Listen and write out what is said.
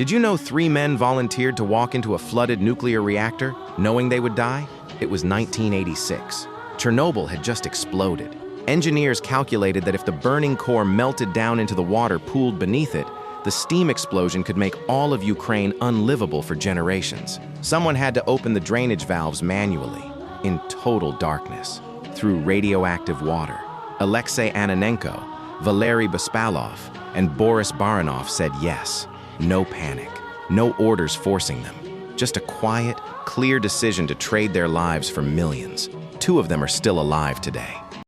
Did you know 3 men volunteered to walk into a flooded nuclear reactor, knowing they would die? It was 1986. Chernobyl had just exploded. Engineers calculated that if the burning core melted down into the water pooled beneath it, the steam explosion could make all of Ukraine unlivable for generations. Someone had to open the drainage valves manually, in total darkness, through radioactive water. Alexei Ananenko, Valery Bespalov, and Boris Baranov said yes. No panic, no orders forcing them. Just a quiet, clear decision to trade their lives for millions. 2 of them are still alive today.